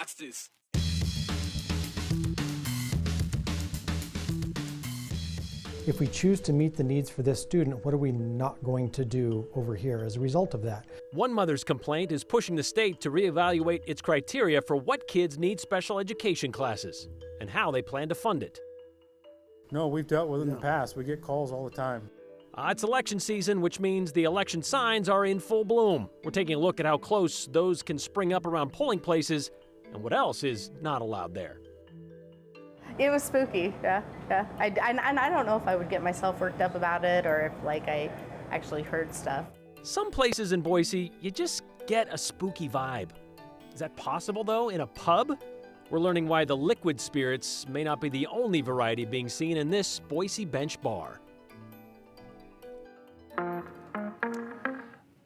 Watch this. If we choose to meet the needs for this student, what are we not going to do over here as a result of that? One mother's complaint is pushing the state to reevaluate its criteria for what kids need special education classes and how they plan to fund it. No, we've dealt with it in the past. We get calls all the time. It's election season, which means the election signs are in full bloom. We're taking a look at how close those can spring up around polling places and what else is not allowed there. It was spooky, yeah. I don't know if I would get myself worked up about it or if I actually heard stuff. Some places in Boise, you just get a spooky vibe. Is that possible, though, in a pub? We're learning why the liquid spirits may not be the only variety being seen in this Boise bench bar.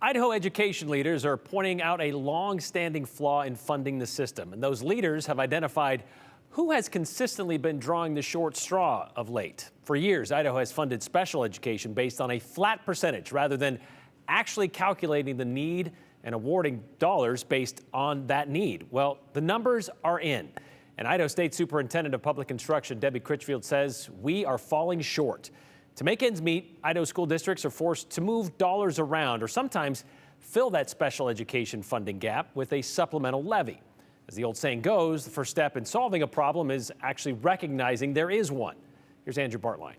Idaho education leaders are pointing out a long-standing flaw in funding the system, and those leaders have identified who has consistently been drawing the short straw of late. For years, Idaho has funded special education based on a flat percentage rather than actually calculating the need and awarding dollars based on that need. Well, the numbers are in. And Idaho State Superintendent of Public Instruction, Debbie Critchfield, says we are falling short. To make ends meet, Idaho school districts are forced to move dollars around or sometimes fill that special education funding gap with a supplemental levy. As the old saying goes, the first step in solving a problem is actually recognizing there is one. Here's Andrew Bartline.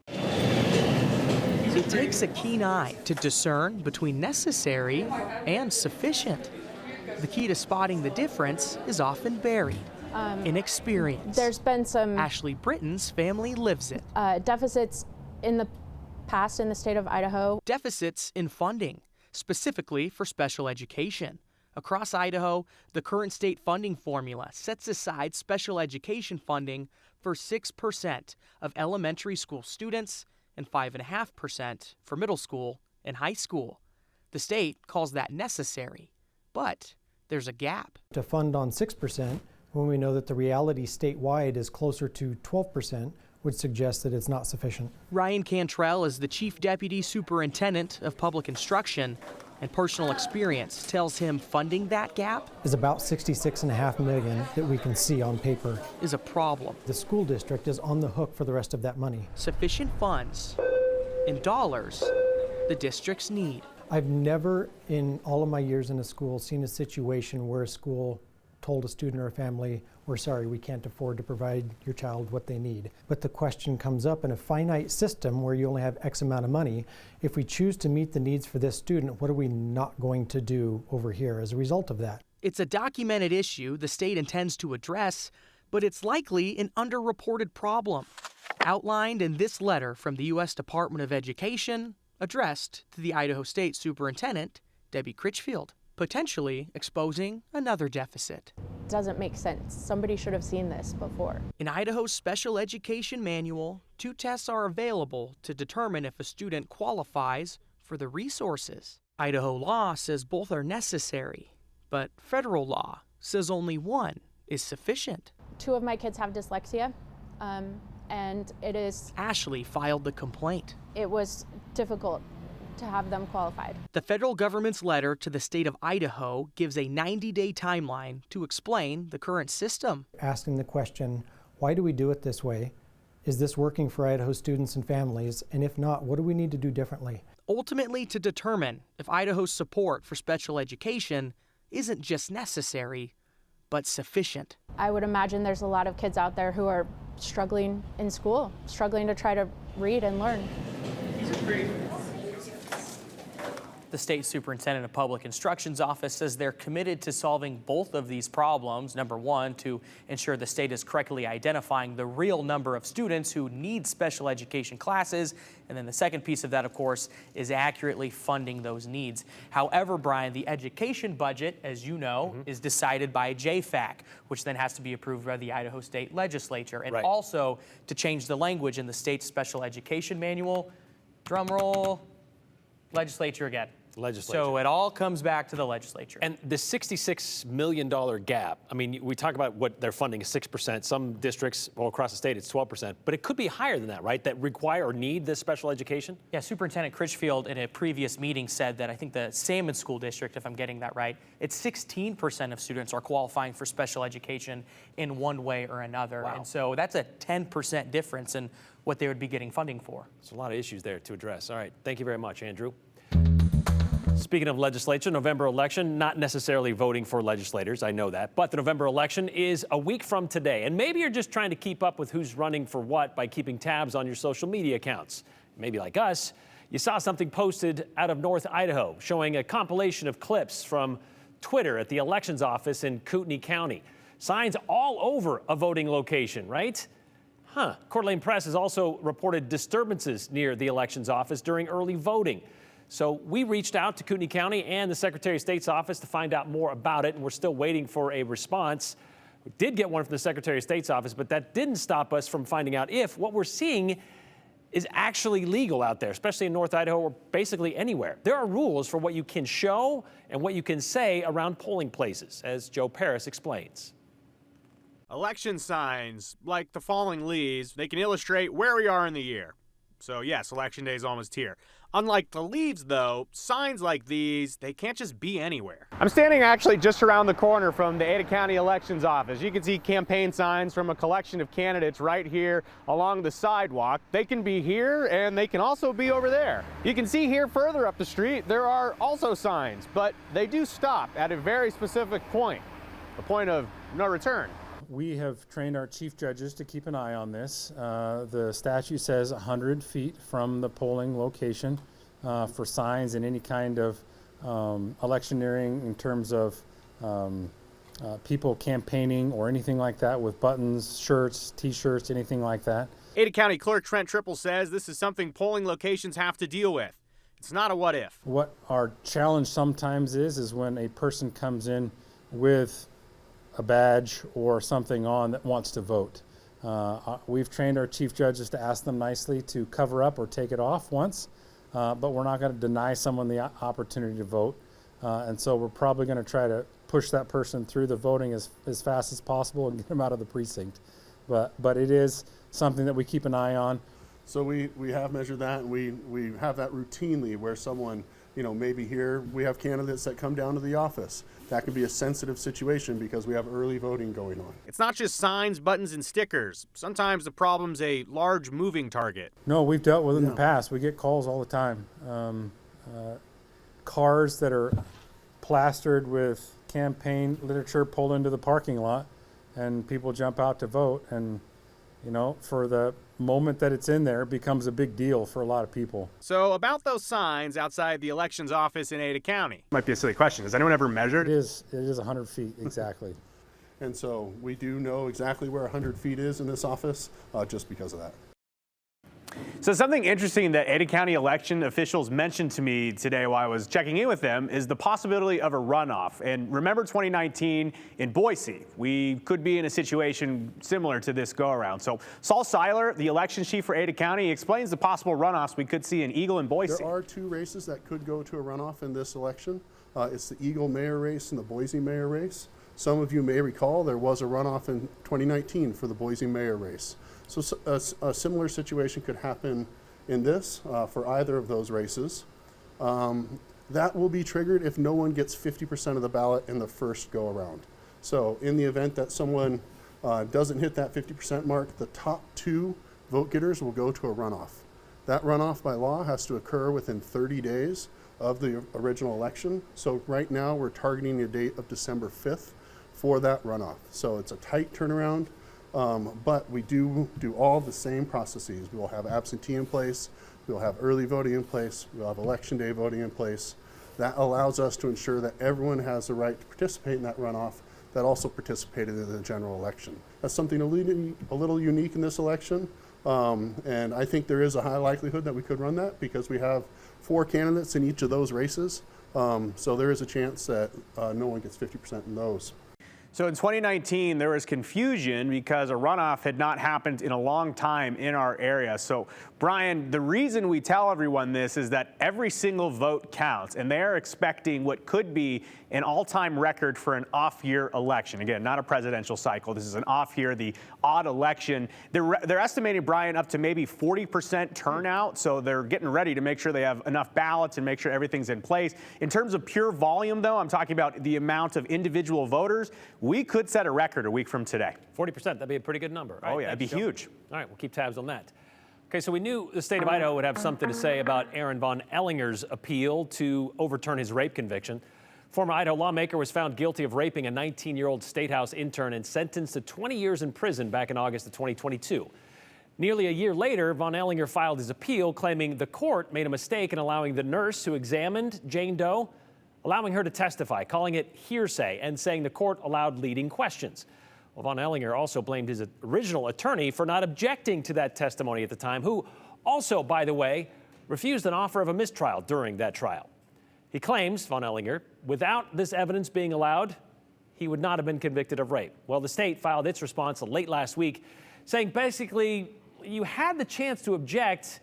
It takes a keen eye to discern between necessary and sufficient. The key to spotting the difference is often buried in experience. There's been some Ashley Britton's family lives it. Deficits in the past in the state of Idaho. Deficits in funding, specifically for special education. Across Idaho, the current state funding formula sets aside special education funding for 6% of elementary school students and 5.5% for middle school and high school. The state calls that necessary, but there's a gap. To fund on 6%, when we know that the reality statewide is closer to 12%, would suggest that it's not sufficient. Ryan Cantrell is the Chief Deputy Superintendent of Public Instruction, and personal experience tells him funding that gap Is about $66.5 million that we can see on paper. is a problem. The school district is on the hook for the rest of that money. Sufficient funds in dollars the districts need. I've never, in all of my years in a school, seen a situation where a school told a student or a family, we're sorry, we can't afford to provide your child what they need. But the question comes up in a finite system where you only have X amount of money. If we choose to meet the needs for this student, what are we not going to do over here as a result of that? It's a documented issue the state intends to address, but it's likely an underreported problem. Outlined in this letter from the U.S. Department of Education, addressed to the Idaho State Superintendent, Debbie Critchfield, potentially exposing another deficit. Doesn't make sense. Somebody should have seen this before. In Idaho's special education manual, 2 tests are available to determine if a student qualifies for the resources. Idaho law says both are necessary, but federal law says only one is sufficient. 2 of my kids have dyslexia, and Ashley filed the complaint. it was difficult to have them qualified. The federal government's letter to the state of Idaho gives a 90-day timeline to explain the current system. Asking the question, why do we do it this way? Is this working for Idaho students and families? And if not, what do we need to do differently? Ultimately, to determine if Idaho's support for special education isn't just necessary, but sufficient. I would imagine there's a lot of kids out there who are struggling in school, struggling to try to read and learn. The State Superintendent of Public Instruction's office says they're committed to solving both of these problems. Number one, to ensure the state is correctly identifying the real number of students who need special education classes. And then the second piece of that, of course, is accurately funding those needs. However, Brian, the education budget, as you know, is decided by JFAC, which then has to be approved by the Idaho State Legislature. And also to change the language in the state's special education manual, drum roll, legislature again. Legislature. So it all comes back to the legislature. And the $66 million gap, I mean, we talk about what they're funding is 6%. Some districts all across the state, it's 12%. But it could be higher than that, right? That require or need this special education? Yeah, Superintendent Critchfield in a previous meeting said that I think the Salmon School District, if I'm getting that right, it's 16% of students are qualifying for special education in one way or another. Wow. And so that's a 10% difference in what they would be getting funding for. There's a lot of issues there to address. All right, thank you very much, Andrew. Speaking of legislature, November election, not necessarily voting for legislators, I know that, but the November election is a week from today. And maybe you're just trying to keep up with who's running for what by keeping tabs on your social media accounts. Maybe like us, you saw something posted out of North Idaho showing a compilation of clips from Twitter at the elections office in Kootenai County. Signs all over a voting location, right? Coeur d'Alene Press has also reported disturbances near the elections office during early voting. So we reached out to Kootenai County and the Secretary of State's office to find out more about it, and we're still waiting for a response. We did get one from the Secretary of State's office, but that didn't stop us from finding out if what we're seeing is actually legal out there, especially in North Idaho or basically anywhere. There are rules for what you can show and what you can say around polling places, as Joe Paris explains. Election signs, like the falling leaves, they can illustrate where we are in the year. So yes, Election Day is almost here. Unlike the leaves, though, signs like these, they can't just be anywhere. I'm standing actually just around the corner from the Ada County Elections Office. You can see campaign signs from a collection of candidates right here along the sidewalk. They can be here and they can also be over there. You can see here further up the street, there are also signs, but they do stop at a very specific point, a point of no return. We have trained our chief judges to keep an eye on this. The statute says 100 feet from the polling location for signs and any kind of electioneering in terms of people campaigning or anything like that with buttons, shirts, t-shirts, anything like that. Ada County Clerk Trent Triple says this is something polling locations have to deal with. It's not a what if. What our challenge sometimes is when a person comes in with a badge or something on that wants to vote. We've trained our chief judges to ask them nicely to cover up or take it off once, but we're not going to deny someone the opportunity to vote. And so we're probably going to try to push that person through the voting as fast as possible and get them out of the precinct. But it is something that we keep an eye on. So we have measured that, and we have that routinely where someone, maybe here we have candidates that come down to the office. That can be a sensitive situation because we have early voting going on. It's not just signs, buttons, and stickers. Sometimes the problem's a large moving target. No, we've dealt with it in the past. We get calls all the time. Cars that are plastered with campaign literature pulled into the parking lot, and people jump out to vote, and for the moment that it's in there, it becomes a big deal for a lot of people. So about those signs outside the elections office in Ada County. Might be a silly question. Has anyone ever measured? It is 100 feet, exactly. And so we do know exactly where 100 feet is in this office just because of that. So something interesting that Ada County election officials mentioned to me today while I was checking in with them is the possibility of a runoff. And remember 2019 in Boise, we could be in a situation similar to this go around. So Saul Seiler, the election chief for Ada County, explains the possible runoffs we could see in Eagle and Boise. There are two races that could go to a runoff in this election. It's the Eagle mayor race and the Boise mayor race. Some of you may recall there was a runoff in 2019 for the Boise mayor race. So a similar situation could happen in this for either of those races. That will be triggered if no one gets 50% of the ballot in the first go around. So in the event that someone doesn't hit that 50% mark, the top two vote getters will go to a runoff. That runoff by law has to occur within 30 days of the original election. So right now we're targeting a date of December 5th for that runoff. So it's a tight turnaround. But we do all the same processes. We will have absentee in place, we will have early voting in place, we will have election day voting in place. That allows us to ensure that everyone has the right to participate in that runoff that also participated in the general election. That's something a little unique in this election, and I think there is a high likelihood that we could run that because we have 4 candidates in each of those races, so there is a chance that no one gets 50% in those. So in 2019, there was confusion because a runoff had not happened in a long time in our area. So Brian, the reason we tell everyone this is that every single vote counts, and they're expecting what could be an all-time record for an off-year election. Again, not a presidential cycle. This is an off-year, the odd election. They're estimating, Brian, up to maybe 40% turnout, so they're getting ready to make sure they have enough ballots and make sure everything's in place. In terms of pure volume, though, I'm talking about the amount of individual voters. We could set a record a week from today. 40%, that'd be a pretty good number. Right? Oh, yeah, it'd be huge. All right, we'll keep tabs on that. Okay, so we knew the state of Idaho would have something to say about Aaron von Ehlinger's appeal to overturn his rape conviction. Former Idaho lawmaker was found guilty of raping a 19-year-old State House intern and sentenced to 20 years in prison back in August of 2022. Nearly a year later, von Ehlinger filed his appeal, claiming the court made a mistake in allowing the nurse who examined Jane Doe, allowing her to testify, calling it hearsay, and saying the court allowed leading questions. Well, von Ehlinger also blamed his original attorney for not objecting to that testimony at the time, who also, by the way, refused an offer of a mistrial during that trial. He claims, von Ehlinger, without this evidence being allowed, he would not have been convicted of rape. Well, the state filed its response late last week, saying basically, you had the chance to object,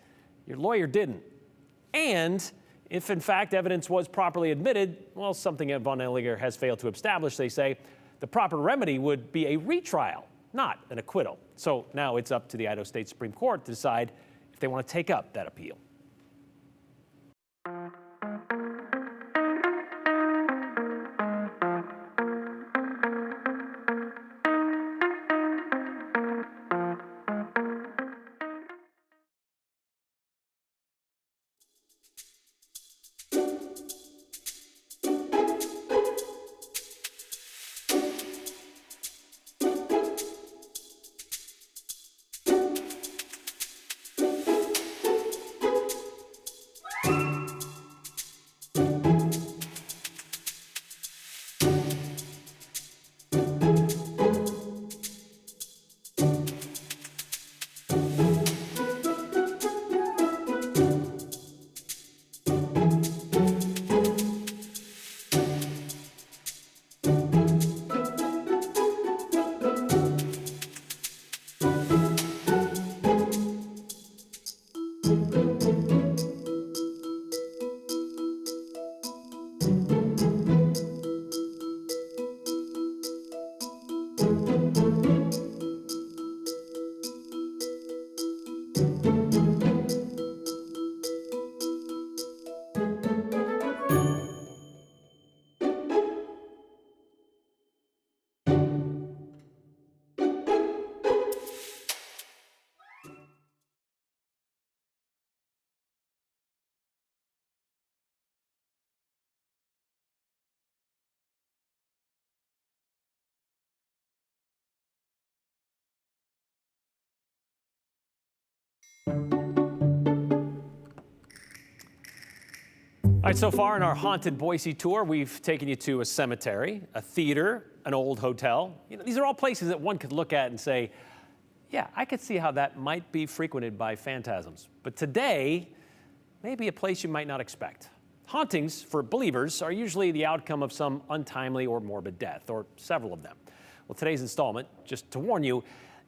your lawyer didn't. And if in fact evidence was properly admitted, well, something that von Ehlinger has failed to establish, they say, the proper remedy would be a retrial, not an acquittal. So now it's up to the Idaho State Supreme Court to decide if they want to take up that appeal. All right, so far in our Haunted Boise tour, we've taken you to a cemetery, a theater, an old hotel. You know, these are all places that one could look at and say, yeah, I could see how that might be frequented by phantasms. But today, maybe a place you might not expect. Hauntings, for believers, are usually the outcome of some untimely or morbid death, or several of them. Well, today's installment, just to warn you,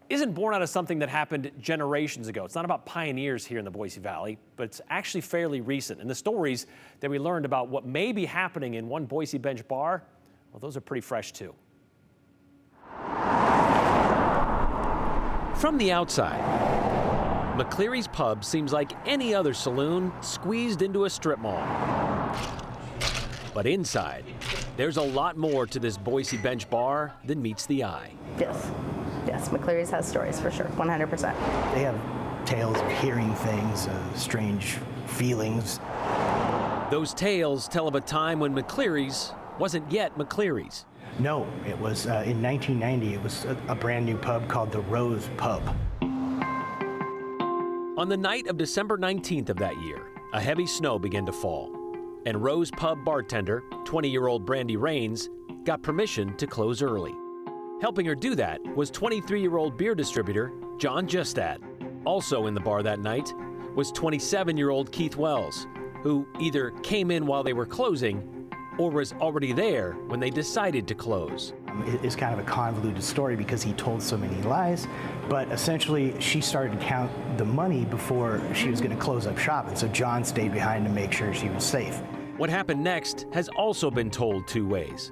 isn't born out of something that happened generations ago. It's not about pioneers here in the Boise Valley, but it's actually fairly recent. And the stories that we learned about what may be happening in one Boise Bench bar, well, those are pretty fresh too. From the outside, McCleary's Pub seems like any other saloon squeezed into a strip mall. But inside, there's a lot more to this Boise Bench bar than meets the eye. Yes, McCleary's has stories for sure, 100%. They have tales of hearing things, strange feelings. Those tales tell of a time when McCleary's wasn't yet McCleary's. No, it was in 1990, it was a brand new pub called the Rose Pub. On the night of December 19th of that year, a heavy snow began to fall, and Rose Pub bartender, 20-year-old Brandy Rains, got permission to close early. Helping her do that was 23-year-old beer distributor John Justad. Also in the bar that night was 27-year-old Keith Wells, who either came in while they were closing or was already there when they decided to close. It's kind of a convoluted story because he told so many lies, but essentially she started to count the money before she was going to close up shop, and so John stayed behind to make sure she was safe. What happened next has also been told two ways.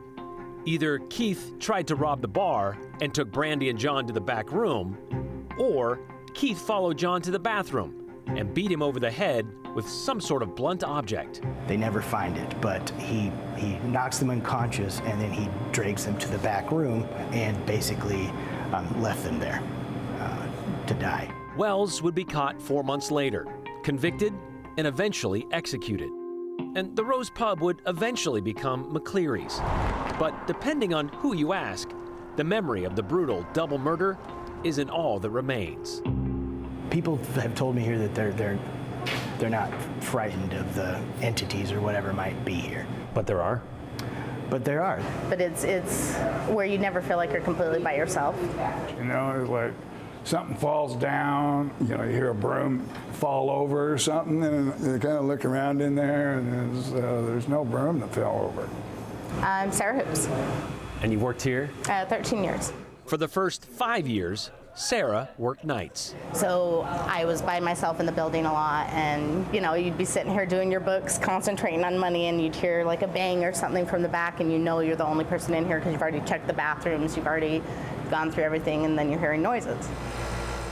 Either Keith tried to rob the bar and took Brandy and John to the back room, or Keith followed John to the bathroom and beat him over the head with some sort of blunt object. They never find it, but he knocks them unconscious and then he drags them to the back room and basically left them there to die. Wells would be caught 4 months later, convicted, and eventually executed. And the Rose Pub would eventually become McCleary's. But depending on who you ask, the memory of the brutal double murder isn't all that remains. People have told me here that they're not frightened of the entities or whatever might be here. But there are? But there are. But it's where you never feel like you're completely by yourself. You know, it's like something falls down, you know, you hear a broom fall over or something, and you kind of look around in there, and there's no broom that fell over. I'm Sarah Hoops. And you worked here? 13 years. For the first 5 years, Sarah worked nights. So I was by myself in the building a lot, and you know, you'd be sitting here doing your books, concentrating on money, and you'd hear like a bang or something from the back, and you know you're the only person in here because you've already checked the bathrooms, you've already gone through everything, and then you're hearing noises.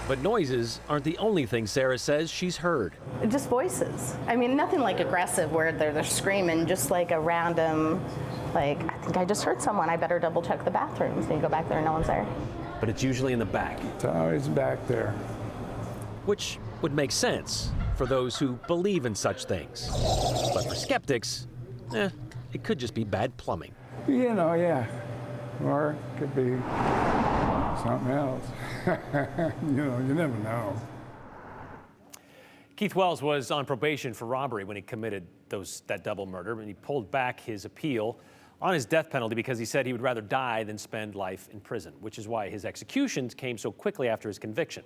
But noises aren't the only thing Sarah says she's heard. Just voices. I mean, nothing like aggressive where they're screaming, just like a random, like, I think I just heard someone, I better double check the bathrooms. And you go back there and no one's there. But it's usually in the back. It's always back there. Which would make sense for those who believe in such things. But for skeptics, it could just be bad plumbing. You know, yeah. Or it could be something else. You know, you never know. Keith Wells was on probation for robbery when he committed that double murder, and he pulled back his appeal on his death penalty because he said he would rather die than spend life in prison, which is why his executions came so quickly after his conviction.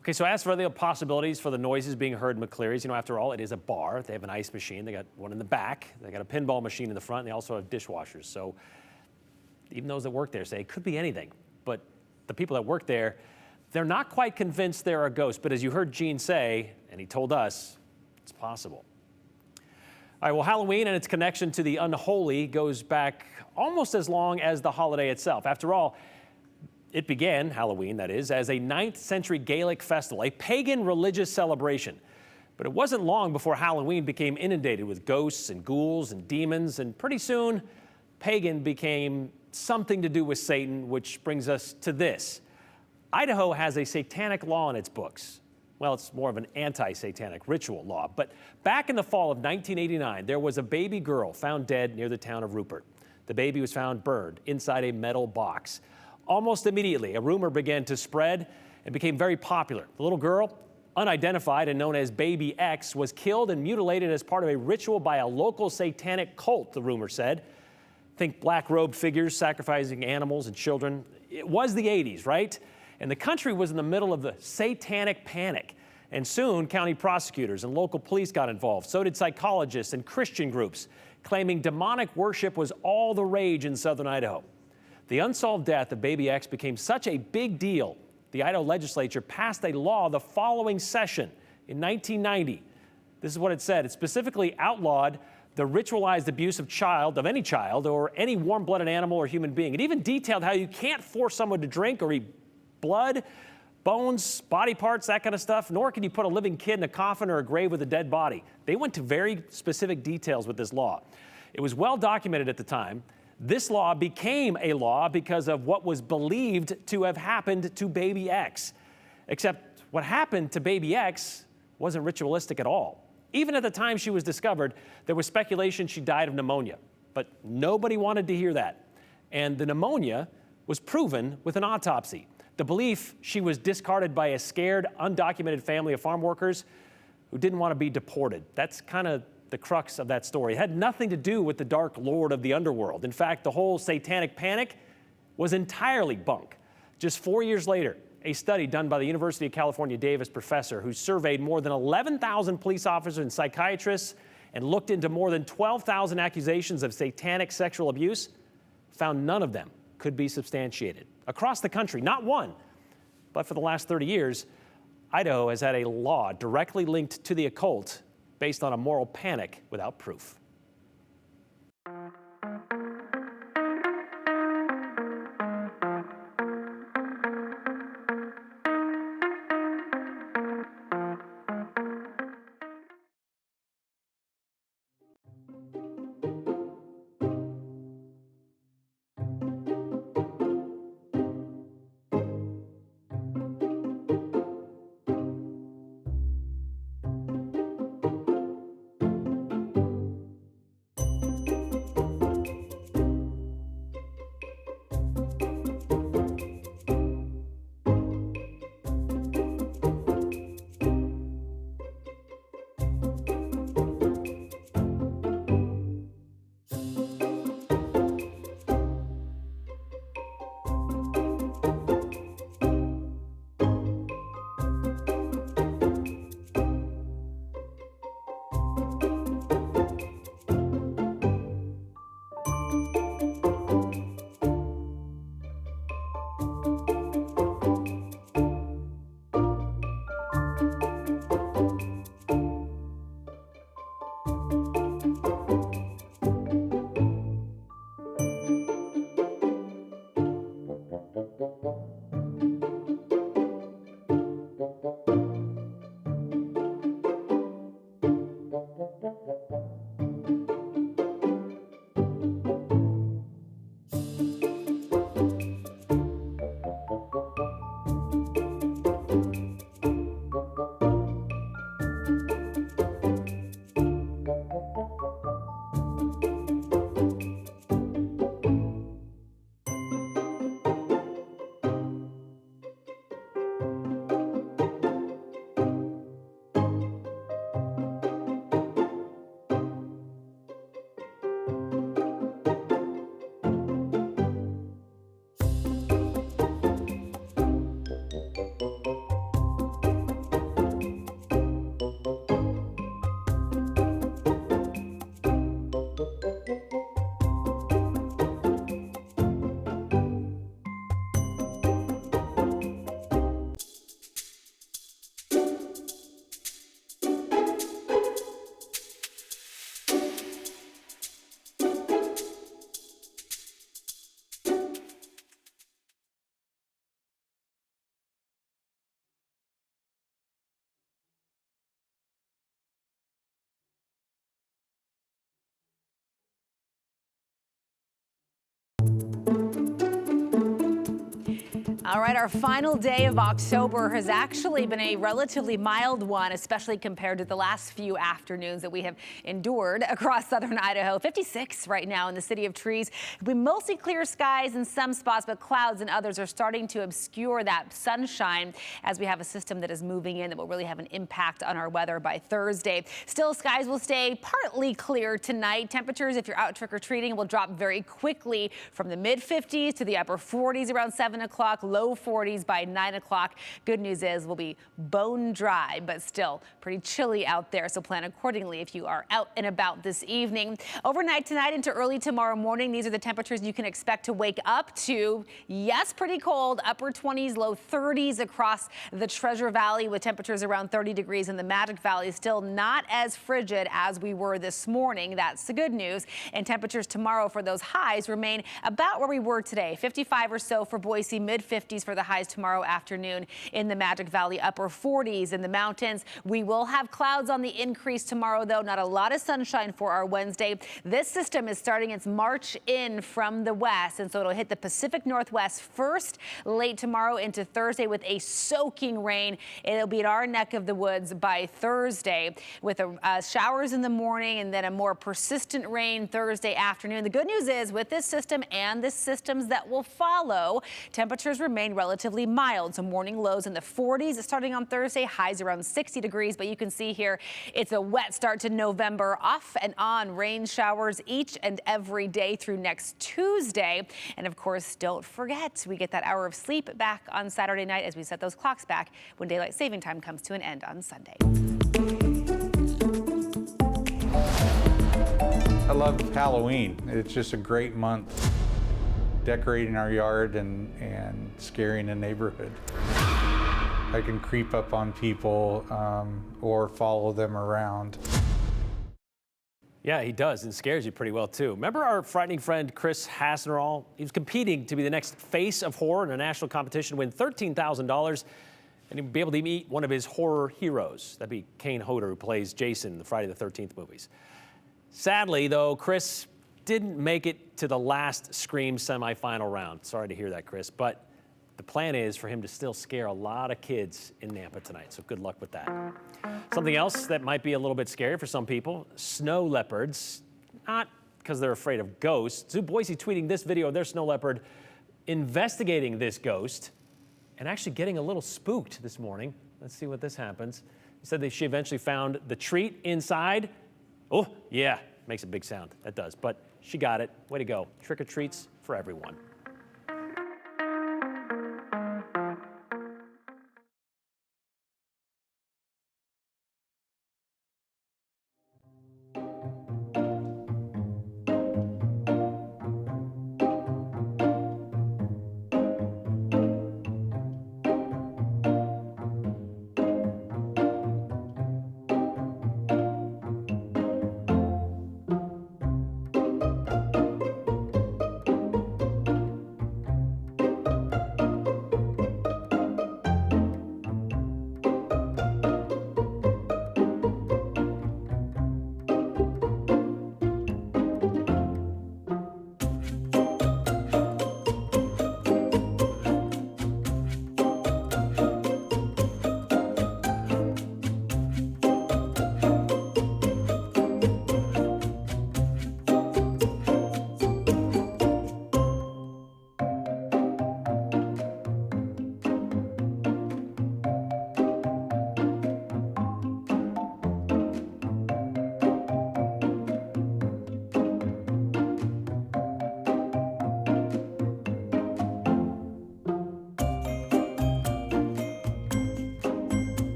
Okay, so as for the possibilities for the noises being heard in McCleary's, you know, after all, it is a bar. They have an ice machine. They got one in the back. They got a pinball machine in the front. And they also have dishwashers. So even those that work there say it could be anything. But the people that work there, they're not quite convinced there are ghosts. But as you heard Gene say, and he told us, it's possible. All right, well, Halloween and its connection to the unholy goes back almost as long as the holiday itself. After all, it began, Halloween that is, as a 9th century Gaelic festival, a pagan religious celebration. But it wasn't long before Halloween became inundated with ghosts and ghouls and demons, and pretty soon, pagan became something to do with Satan, which brings us to this. Idaho has a satanic law in its books. Well, it's more of an anti-satanic ritual law. But back in the fall of 1989, there was a baby girl found dead near the town of Rupert. The baby was found burned inside a metal box. Almost immediately, a rumor began to spread and became very popular. The little girl, unidentified and known as Baby X, was killed and mutilated as part of a ritual by a local satanic cult, the rumor said. Think black-robed figures sacrificing animals and children. It was the 80s, right? And the country was in the middle of the satanic panic. And soon, county prosecutors and local police got involved. So did psychologists and Christian groups, claiming demonic worship was all the rage in southern Idaho. The unsolved death of Baby X became such a big deal, the Idaho legislature passed a law the following session in 1990. This is what it said. It specifically outlawed the ritualized abuse of any child or any warm-blooded animal or human being. It even detailed how you can't force someone to drink or eat blood, bones, body parts, that kind of stuff, nor can you put a living kid in a coffin or a grave with a dead body. They went to very specific details with this law. It was well documented at the time. This law became a law because of what was believed to have happened to Baby X. Except what happened to Baby X wasn't ritualistic at all. Even at the time she was discovered, there was speculation she died of pneumonia. But nobody wanted to hear that. And the pneumonia was proven with an autopsy. The belief she was discarded by a scared, undocumented family of farm workers who didn't want to be deported. That's kind of the crux of that story. It had nothing to do with the dark lord of the underworld. In fact, the whole satanic panic was entirely bunk. Just 4 years later, a study done by the University of California Davis professor who surveyed more than 11,000 police officers and psychiatrists and looked into more than 12,000 accusations of satanic sexual abuse found none of them could be substantiated. Across the country, not one, but for the last 30 years, Idaho has had a law directly linked to the occult based on a moral panic without proof. All right, our final day of October has actually been a relatively mild one, especially compared to the last few afternoons that we have endured across southern Idaho. 56 right now in the City of Trees. It'll be mostly clear skies in some spots, but clouds in others are starting to obscure that sunshine as we have a system that is moving in that will really have an impact on our weather by Thursday. Still, skies will stay partly clear tonight. Temperatures, if you're out trick-or-treating, will drop very quickly from the mid-50s to the upper 40s around 7 o'clock, low 40s by 9 o'clock. Good news is we'll be bone dry, but still pretty chilly out there, so plan accordingly if you are out and about this evening. Overnight tonight into early tomorrow morning, these are the temperatures you can expect to wake up to. Yes, pretty cold, upper 20s, low 30s across the Treasure Valley with temperatures around 30 degrees in the Magic Valley. Still not as frigid as we were this morning. That's the good news. And temperatures tomorrow for those highs remain about where we were today. 55 or so for Boise, mid-50s for the highs tomorrow afternoon in the Magic Valley, upper 40s in the mountains. We will have clouds on the increase tomorrow, though. Not a lot of sunshine for our Wednesday. This system is starting its march in from the west, and so it'll hit the Pacific Northwest first late tomorrow into Thursday with a soaking rain. It'll be at our neck of the woods by Thursday with showers in the morning and then a more persistent rain Thursday afternoon. The good news is with this system and the systems that will follow, temperatures remain relatively mild. So morning lows in the 40s starting on Thursday, highs around 60 degrees. But you can see here it's a wet start to November, off and on rain showers each and every day through next Tuesday. And of course, don't forget, we get that hour of sleep back on Saturday night as we set those clocks back when daylight saving time comes to an end on Sunday. I love Halloween. It's just a great month. decorating our yard and scaring the neighborhood. I can creep up on people or follow them around. Yeah, he does, and scares you pretty well, too. Remember our frightening friend Chris Hasnerall? He was competing to be the next face of horror in a national competition, win $13,000, and he'd be able to meet one of his horror heroes. That'd be Kane Hodder, who plays Jason in the Friday the 13th movies. Sadly, though, Chris didn't make it to the last Scream semifinal round. Sorry to hear that, Chris, but the plan is for him to still scare a lot of kids in Nampa tonight, so good luck with that. Something else that might be a little bit scary for some people, snow leopards, not because they're afraid of ghosts. Zoo Boise tweeting this video of their snow leopard investigating this ghost and actually getting a little spooked this morning. Let's see what this happens. He said that she eventually found the treat inside. Oh, yeah, makes a big sound. That does, but she got it. Way to go. Trick or treats for everyone.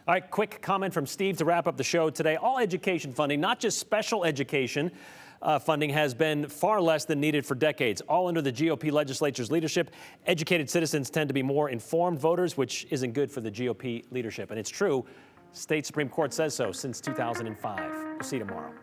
All right, quick comment from Steve to wrap up the show today. All education funding, not just special education funding, has been far less than needed for decades. All under the GOP legislature's leadership. Educated citizens tend to be more informed voters, which isn't good for the GOP leadership. And it's true, state Supreme Court says so since 2005. We'll see you tomorrow.